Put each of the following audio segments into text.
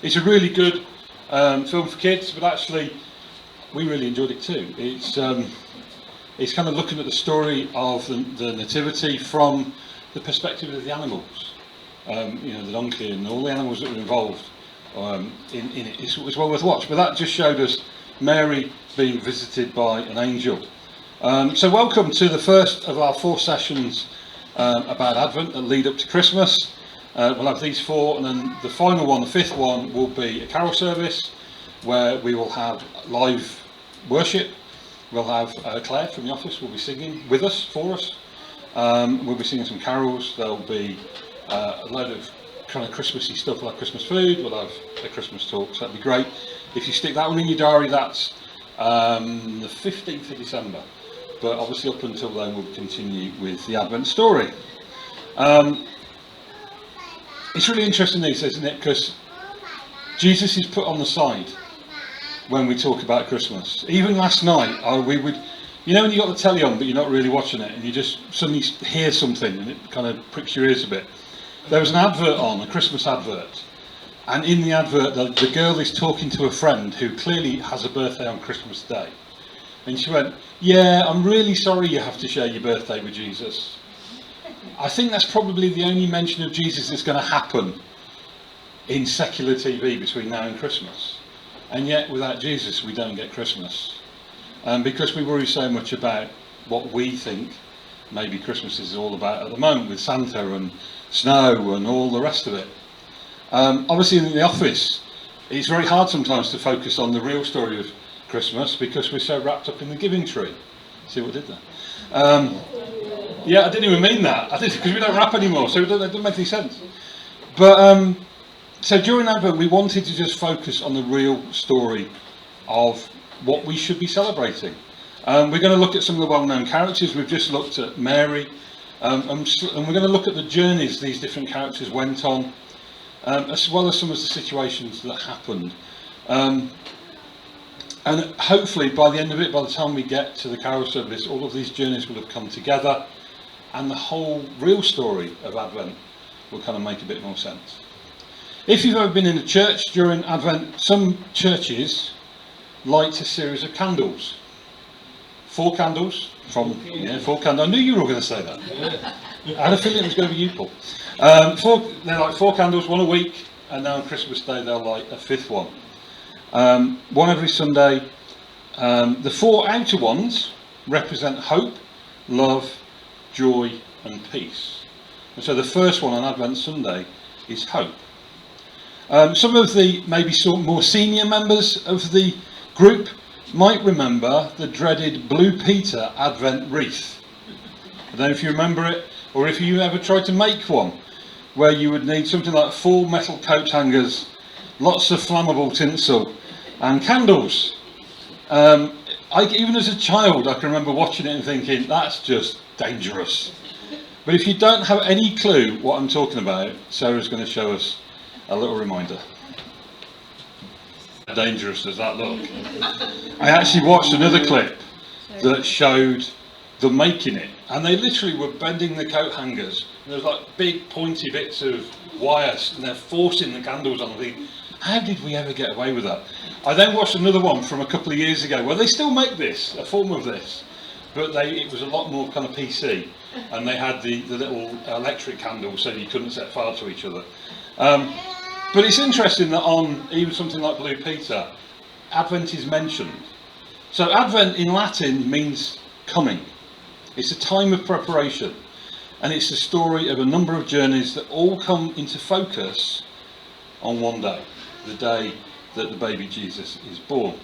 It's a really good film for kids, but actually we really enjoyed it too. It's kind of looking at the story of the nativity from the perspective of the animals, the donkey and all the animals that were involved in it. It's well worth a watch. But that just showed us Mary being visited by an angel. So welcome to the first of our 4 sessions about Advent that lead up to Christmas. We'll have these 4, and then the final one, the 5th one, will be a carol service where we will have live worship. We'll have Claire from the office will be singing with us, for us. We'll be singing some carols. There'll be a load of kind of Christmassy stuff. We'll have Christmas food. We'll have a Christmas talk. So that'd be great. If you stick that one in your diary, that's the 15th of December. But obviously up until then, we'll continue with the Advent story. It's really interesting these days, isn't it? Because Jesus is put on the side when we talk about Christmas. Even last night, we would, when you got the telly on but you're not really watching it and you just suddenly hear something and it kind of pricks your ears a bit. There was an advert on, a Christmas advert, and in the advert the girl is talking to a friend who clearly has a birthday on Christmas Day. And she went, "Yeah, I'm really sorry you have to share your birthday with Jesus." I think that's probably the only mention of Jesus that's going to happen in secular TV between now and Christmas. And yet, without Jesus, we don't get Christmas. Because we worry so much about what we think maybe Christmas is all about at the moment, with Santa and snow and all the rest of it. Obviously, in the office, it's very hard sometimes to focus on the real story of Christmas because we're so wrapped up in the giving tree. See what I did there? Yeah, I didn't even mean that. I did, because we don't wrap anymore, so it doesn't make any sense. But so during Advent, we wanted to just focus on the real story of what we should be celebrating. We're going to look at some of the well-known characters. We've just looked at Mary, and we're going to look at the journeys these different characters went on, as well as some of the situations that happened. And hopefully, by the end of it, by the time we get to the carol service, all of these journeys will have come together, and the whole real story of Advent will kind of make a bit more sense. If you've ever been in a church during Advent, some churches light a series of candles. 4 candles from 4 candles. I knew you were going to say that. I had a feeling it was going to be you, Paul. They light 4 candles, 1 a week, and now on Christmas Day they'll light a 5th one. 1 every Sunday. The 4 outer ones represent hope, love, joy, and peace. And so the first one on Advent Sunday is hope. Some of the maybe more senior members of the group might remember the dreaded Blue Peter Advent wreath. I don't know if you remember it, or if you ever tried to make one, where you would need something like 4 metal coat hangers, lots of flammable tinsel, and candles. Even as a child, I can remember watching it and thinking, that's just dangerous. But if you don't have any clue what I'm talking about, Sarah's going to show us a little reminder. How dangerous does that look? I actually watched another clip that showed them making it, and they literally were bending the coat hangers. There was like big pointy bits of wires, and they're forcing the candles on. I think, how did we ever get away with that? I then watched another one from a couple of years ago where they still make this, a form of this, but it was a lot more kind of PC, and they had the little electric candles so you couldn't set fire to each other. But it's interesting that on even something like Blue Peter, Advent is mentioned. So Advent in Latin means coming. It's a time of preparation, and it's the story of a number of journeys that all come into focus on one day, the day that the baby Jesus is born.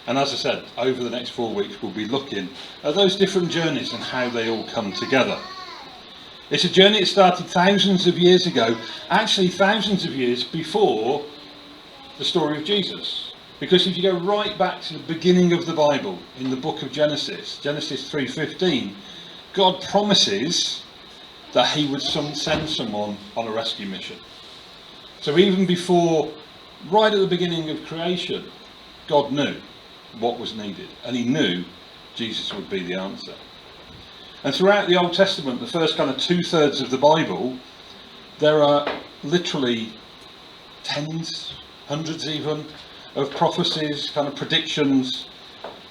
And as I said, over the next 4 weeks we'll be looking at those different journeys and how they all come together. It's a journey that started thousands of years ago, actually thousands of years before the story of Jesus. Because if you go right back to the beginning of the Bible, in the book of Genesis 3:15, God promises that he would send someone on a rescue mission. So even before, right at the beginning of creation, God knew what was needed, and he knew Jesus would be the answer. And throughout the Old Testament, the first kind of 2/3 of the Bible, there are literally tens, hundreds even, of prophecies, kind of predictions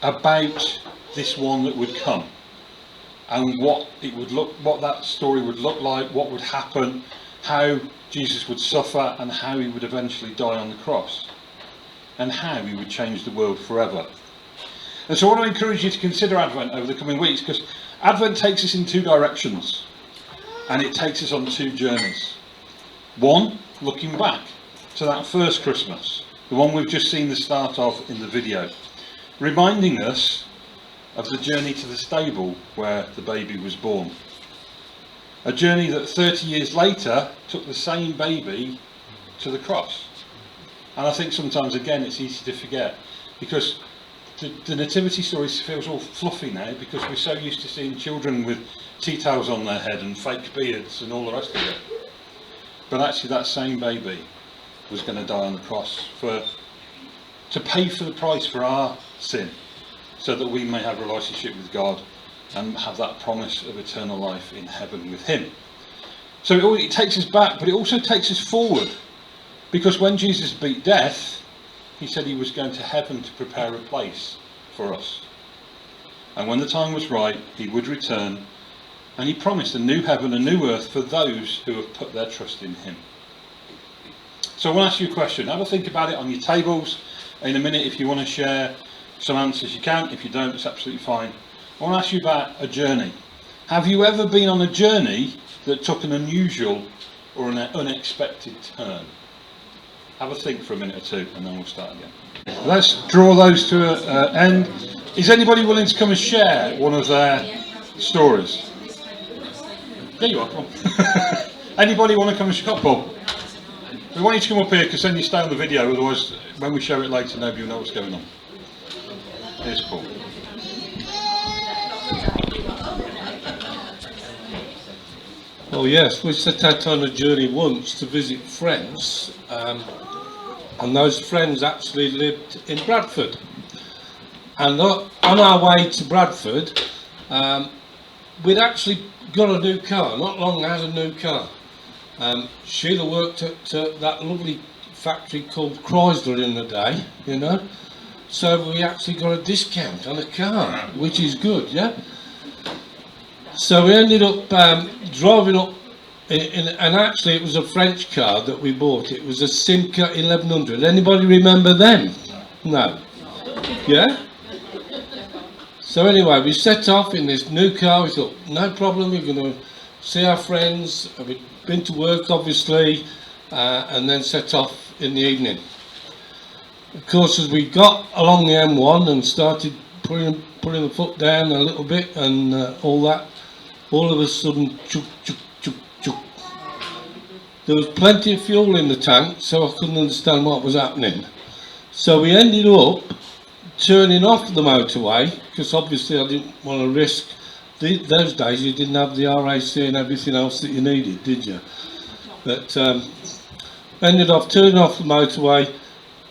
about this one that would come, and what that story would look like, what would happen, how Jesus would suffer, and how he would eventually die on the cross, and how he would change the world forever. And so I want to encourage you to consider Advent over the coming weeks, because Advent takes us in two directions, and it takes us on two journeys. One, looking back to that first Christmas, the one we've just seen the start of in the video, reminding us of the journey to the stable where the baby was born. A journey that 30 years later took the same baby to the cross. And I think sometimes, again, it's easy to forget, because the nativity story feels all fluffy now, because we're so used to seeing children with tea towels on their head and fake beards and all the rest of it. But actually that same baby was going to die on the cross to pay for the price for our sin, so that we may have a relationship with God and have that promise of eternal life in heaven with him. So it takes us back, but it also takes us forward, because when Jesus beat death, he said he was going to heaven to prepare a place for us. And when the time was right, he would return, and he promised a new heaven, a new earth for those who have put their trust in him. So I want to ask you a question. Have a think about it on your tables. In a minute, if you want to share some answers, you can. If you don't, it's absolutely fine. I want to ask you about a journey. Have you ever been on a journey that took an unusual or an unexpected turn? Have a think for a minute or two, and then we'll start again. Let's draw those to an end. Is anybody willing to come and share one of their stories? There you are, come on. Anybody want to come and share? Paul. We want you to come up here, because then you stay on the video, otherwise when we show it later nobody will know what's going on. Here's Paul. Well, yes, we set out on a journey once to visit friends, and those friends actually lived in Bradford. And on our way to Bradford, we'd actually got a new car. Not long had a new car. Sheila worked at that lovely factory called Chrysler in the day, you know. So we actually got a discount on a car, which is good, yeah. So we ended up driving up, and actually it was a French car that we bought. It was a Simca 1100. Anybody remember them? No. Yeah? So anyway, we set off in this new car. We thought, no problem, we're going to see our friends. We'd been to work, obviously, and then set off in the evening. Of course, as we got along the M1 and started putting the foot down a little bit and all that, all of a sudden, chuk, chuk, chuk, chuk. There was plenty of fuel in the tank, so I couldn't understand what was happening. So we ended up turning off the motorway, because obviously I didn't want to risk. Those days you didn't have the RAC and everything else that you needed, did you? But ended up turning off the motorway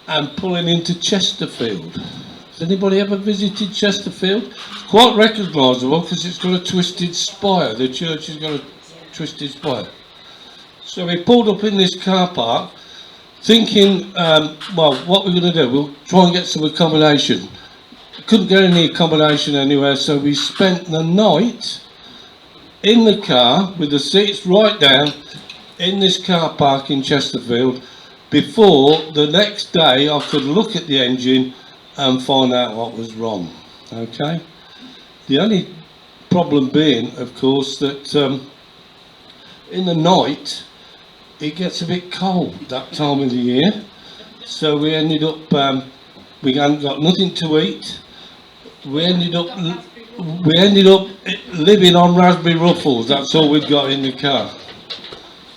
and pulling into Chesterfield. Has anybody ever visited Chesterfield? It's quite recognisable because it's got a twisted spire. The church has got a twisted spire. So we pulled up in this car park thinking, well, what we're going to do, we'll try and get some accommodation. Couldn't get any accommodation anywhere, so we spent the night in the car with the seats right down in this car park in Chesterfield before the next day I could look at the engine and find out what was wrong. Okay? The only problem being, of course, that in the night it gets a bit cold that time of the year, so we ended up we hadn't got nothing to eat. We ended up living on raspberry ruffles. That's all we'd got in the car.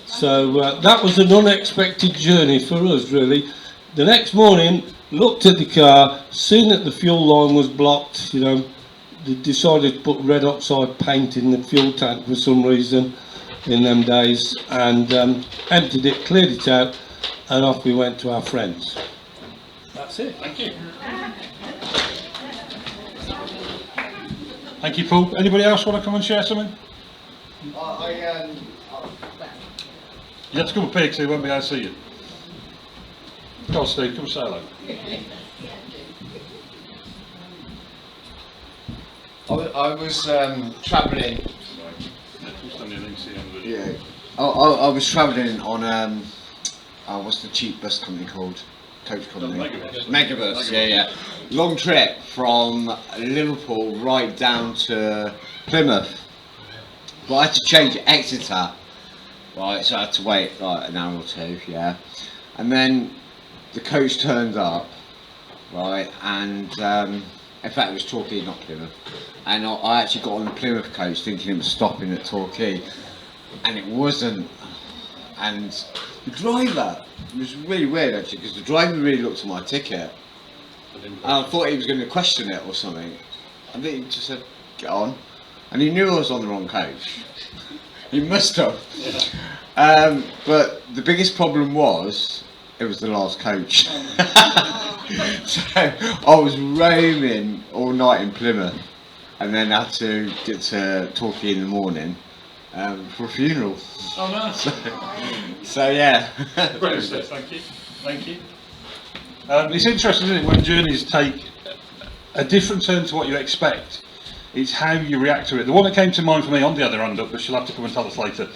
So that was an unexpected journey for us, really. The next morning, looked at the car, seen that the fuel line was blocked. You know, they decided to put red oxide paint in the fuel tank for some reason in them days, and emptied it, cleared it out, and off we went to our friends. That's it. Thank you. Thank you, Paul. Anybody else want to come and share something? You have to come up here because they won't be able to see you. Come Go on, Steve, come and say hello. I was travelling. Yeah. I was travelling on what's the cheap bus company called? Coach company. Megabus. Yeah. Long trip from Liverpool right down to Plymouth. But I had to change at Exeter. Right, so I had to wait like an hour or two. Yeah, and then the coach turned up. Right, and in fact it was Torquay, not Plymouth. And I actually got on the Plymouth coach thinking it was stopping at Torquay, and it wasn't. And the driver, it was really weird actually, because the driver really looked at my ticket, and I thought he was going to question it or something. And then he just said, "Get on," and he knew I was on the wrong coach. He must have. But the biggest problem was, it was the last coach. So I was roaming all night in Plymouth, and then had to get to Torquay in the morning for a funeral. Oh, nice. So yeah. Brilliant stuff, thank you. Thank you. It's interesting, isn't it, when journeys take a different turn to what you expect. It's how you react to it. The one that came to mind for me on the other hand up, but she'll have to come and tell us later,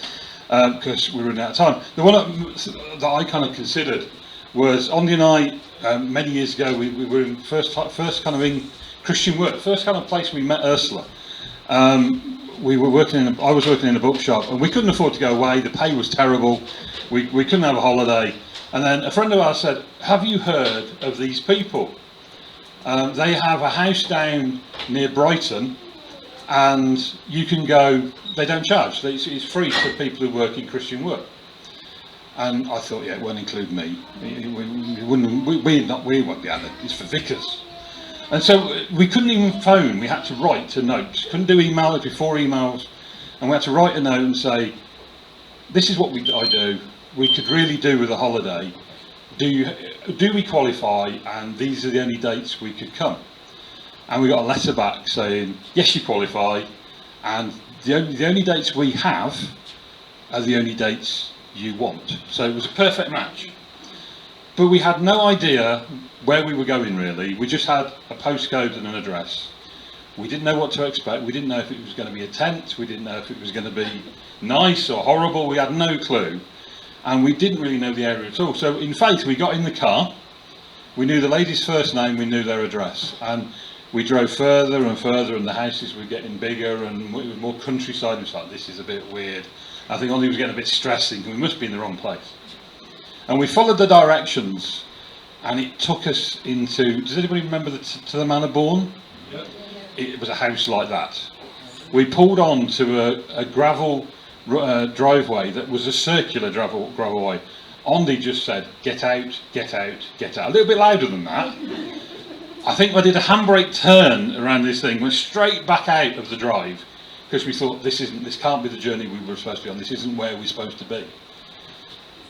because we're running out of time. The one that I kind of considered was Andy and I, many years ago, we were in first kind of in Christian work, first kind of place we met Ursula. We were I was working in a bookshop, and we couldn't afford to go away. The pay was terrible. We couldn't have a holiday. And then a friend of ours said, "Have you heard of these people? They have a house down near Brighton, and you can go. They don't charge. It's free for people who work in Christian work." And I thought, yeah, it won't include me. We won't be at it. It's for vicars. And so we couldn't even phone. We had to write to notes. Couldn't do email before emails, and we had to write a note and say, "This is what I do. We could really do with a holiday. Do we qualify? And these are the only dates we could come." And we got a letter back saying, "Yes, you qualify, and the only dates we have are the only dates you want." So it was a perfect match. But we had no idea where we were going really. We just had a postcode and an address. We didn't know what to expect. We didn't know if it was going to be a tent. We didn't know if it was going to be nice or horrible. We had no clue. And we didn't really know the area at all. So in fact, we got in the car. We knew the lady's first name. We knew their address. And we drove further and further, and the houses were getting bigger and more countryside. It was like, this is a bit weird. I think Ollie was getting a bit stressed, thinking we must be in the wrong place. And we followed the directions, and it took us into, does anybody remember to the Manor Bourne? Yep. It was a house like that. We pulled on to a gravel driveway that was a circular gravelway. Andy just said, "Get out, get out, get out." A little bit louder than that. I think I did a handbrake turn around this thing, went straight back out of the drive, because we thought this can't be the journey we were supposed to be on. This isn't where we're supposed to be.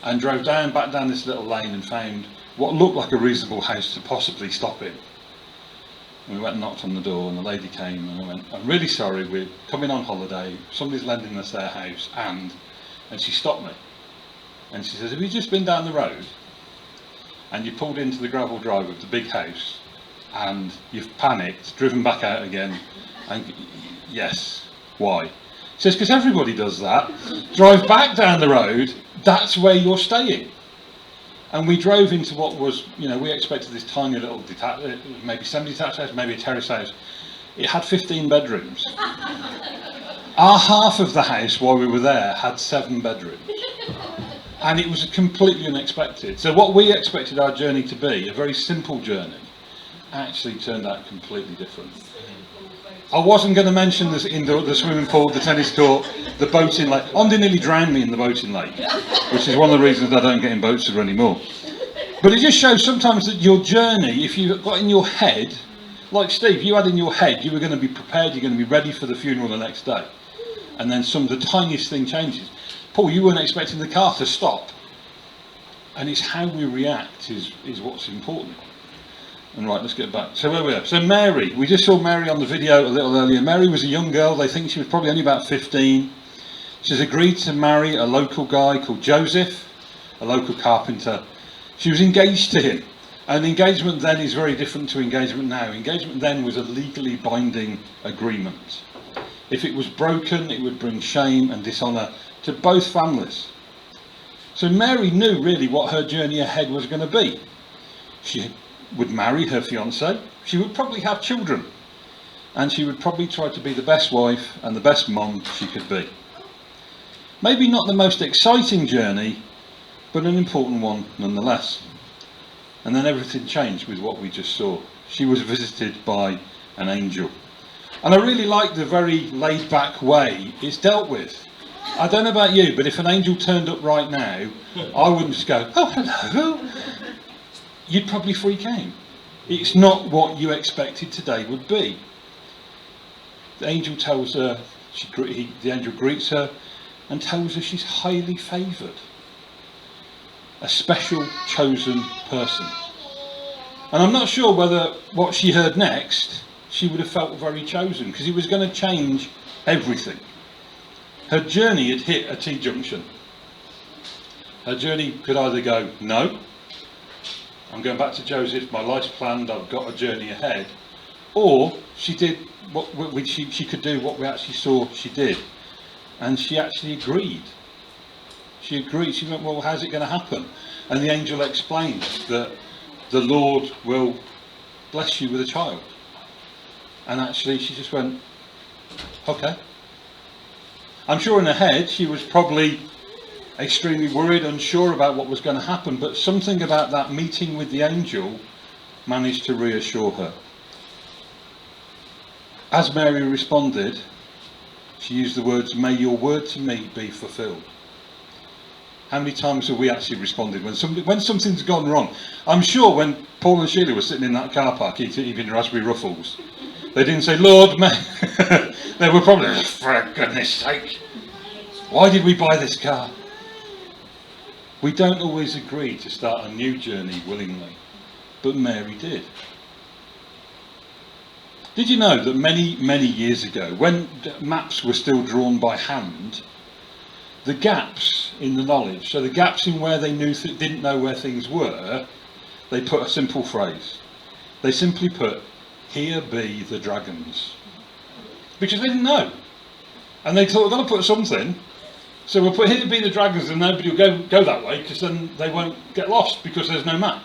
And drove back down this little lane and found what looked like a reasonable house to possibly stop in. And we went and knocked on the door, and the lady came, and I went, "I'm really sorry, we're coming on holiday, somebody's lending us their house," and she stopped me. And she says, "Have you just been down the road and you pulled into the gravel drive of the big house and you've panicked, driven back out again?" And yes, why? She says, "Because everybody does that. Drive back down the road, that's where you're staying." And we drove into what was, we expected this tiny little maybe semi-detached house, maybe a terrace house. It had 15 bedrooms. Our half of the house while we were there had 7 bedrooms. And it was completely unexpected. So what we expected our journey to be, a very simple journey, actually turned out completely different. I wasn't going to mention this the swimming pool, the tennis court, the boating lake. Andy nearly drowned me in the boating lake, which is one of the reasons I don't get in boats anymore. But it just shows sometimes that your journey, if you've got in your head, like Steve, you had in your head, you were going to be prepared, you're going to be ready for the funeral the next day. And then the tiniest thing changes. Paul, you weren't expecting the car to stop. And it's how we react is what's important. And right, let's get back. So where we are. So Mary, we just saw Mary on the video a little earlier. Mary was a young girl. They think she was probably only about 15. She's agreed to marry a local guy called Joseph, a local carpenter. She was engaged to him. And engagement then is very different to engagement now. Engagement then was a legally binding agreement. If it was broken, it would bring shame and dishonour to both families. So Mary knew really what her journey ahead was going to be. She would marry her fiancé, she would probably have children, and she would probably try to be the best wife and the best mum she could be. Maybe not the most exciting journey, but an important one nonetheless. And then everything changed with what we just saw. She was visited by an angel. And I really like the very laid back way it's dealt with. I don't know about you, but if an angel turned up right now, I wouldn't just go, oh, hello. You'd probably freak out. It's not what you expected today would be. The angel tells her, the angel greets her and tells her she's highly favoured. A special chosen person. And I'm not sure whether what she heard next, she would have felt very chosen, because it was going to change everything. Her journey had hit a T-junction. Her journey could either go, no, I'm going back to Joseph, my life's planned, I've got a journey ahead. Or she did what she could do, what we actually saw she did. And she actually agreed. She agreed. She went, well, how's it going to happen? And the angel explained that the Lord will bless you with a child. And actually she just went, okay. I'm sure in her head she was probably extremely worried, unsure about what was going to happen, but something about that meeting with the angel managed to reassure her. As Mary responded, she used the words, may your word to me be fulfilled. How many times have we actually responded when something's gone wrong? I'm sure when Paul and Sheila were sitting in that car park eating raspberry ruffles, they didn't say, Lord, they were probably, for goodness sake, why did we buy this car? We don't always agree to start a new journey willingly, but Mary did. Did you know that many, many years ago, when maps were still drawn by hand, the gaps in the knowledge, so the gaps in where they didn't know where things were, they put a simple phrase. They simply put, here be the dragons. Because they didn't know. And they thought, we're going to put something, so we'll put here be the dragons and nobody will go that way, because then they won't get lost because there's no map.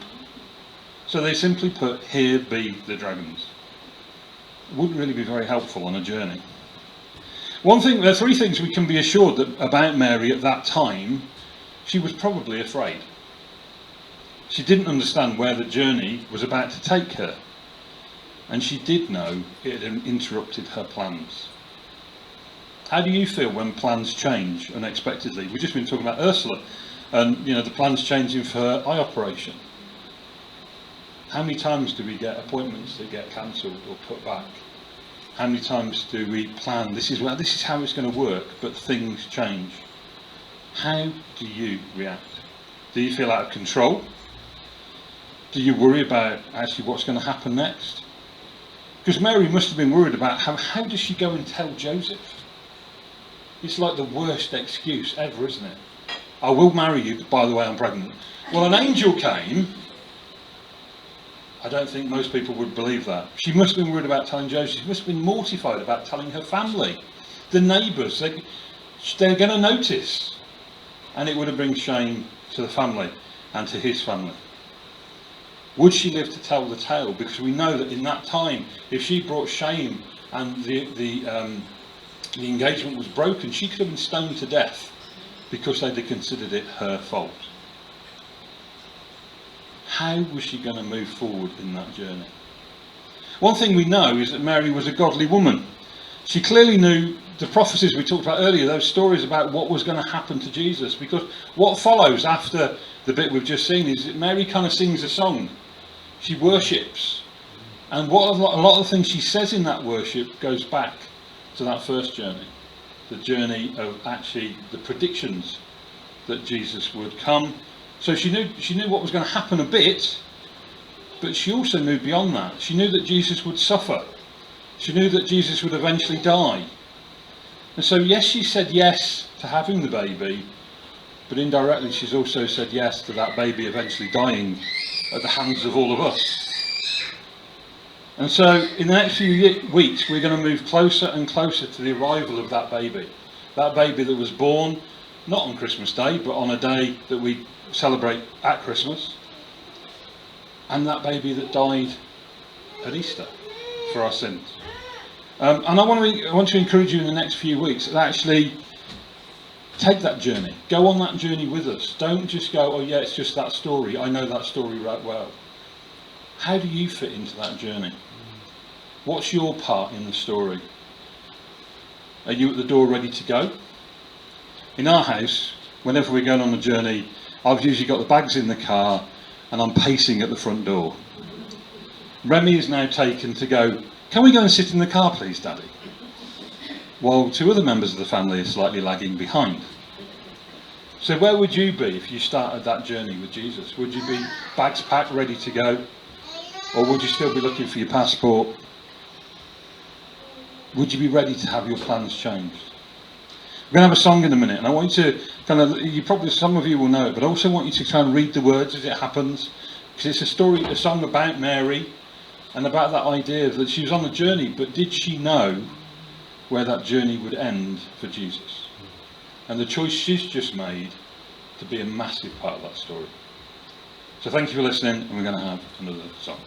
So they simply put here be the dragons. It wouldn't really be very helpful on a journey. There are three things we can be assured about Mary at that time. She was probably afraid. She didn't understand where the journey was about to take her. And she did know it had interrupted her plans. How do you feel when plans change unexpectedly? We've just been talking about Ursula and the plans changing for her eye operation. How many times do we get appointments that get cancelled or put back? How many times do we plan, this is how it's going to work, but things change? How do you react? Do you feel out of control? Do you worry about actually what's going to happen next? Because Mary must have been worried about how does she go and tell Joseph? It's like the worst excuse ever, isn't it? I will marry you, by the way, I'm pregnant. Well, an angel came. I don't think most people would believe that. She must have been worried about telling Joseph. She must have been mortified about telling her family, the neighbours. They're going to notice. And it would have brought shame to the family and to his family. Would she live to tell the tale? Because we know that in that time, if she brought shame and the engagement was broken, she could have been stoned to death because they'd have considered it her fault. How was she going to move forward in that journey? One thing we know is that Mary was a godly woman. She clearly knew the prophecies we talked about earlier, those stories about what was going to happen to Jesus, because what follows after the bit we've just seen is that Mary kind of sings a song. She worships. And what a lot of the things she says in that worship goes back to that first journey. The journey of actually the predictions that Jesus would come. So she knew what was going to happen a bit, but she also knew beyond that. She knew that Jesus would suffer. She knew that Jesus would eventually die. And so yes, she said yes to having the baby, but indirectly she's also said yes to that baby eventually dying at the hands of all of us. And so in the next few weeks we're going to move closer and closer to the arrival of that baby that was born not on Christmas Day but on a day that we celebrate at Christmas, and that baby that died at Easter for our sins. And I want to encourage you in the next few weeks to actually take that journey. Go on that journey with us. Don't just go, oh yeah, it's just that story. I know that story right well. How do you fit into that journey? What's your part in the story? Are you at the door ready to go? In our house, whenever we're going on a journey, I've usually got the bags in the car and I'm pacing at the front door. Remy is now taken to go, can we go and sit in the car please, Daddy? While two other members of the family are slightly lagging behind. So where would you be if you started that journey with Jesus? Would you be bags packed, ready to go? Or would you still be looking for your passport? Would you be ready to have your plans changed? We're going to have a song in a minute, and I want you to some of you will know it, but I also want you to try and read the words as it happens, because it's a song about Mary, and about that idea that she was on a journey, but did she know where that journey would end for Jesus? And the choice she's just made to be a massive part of that story. So thank you for listening, and we're going to have another song.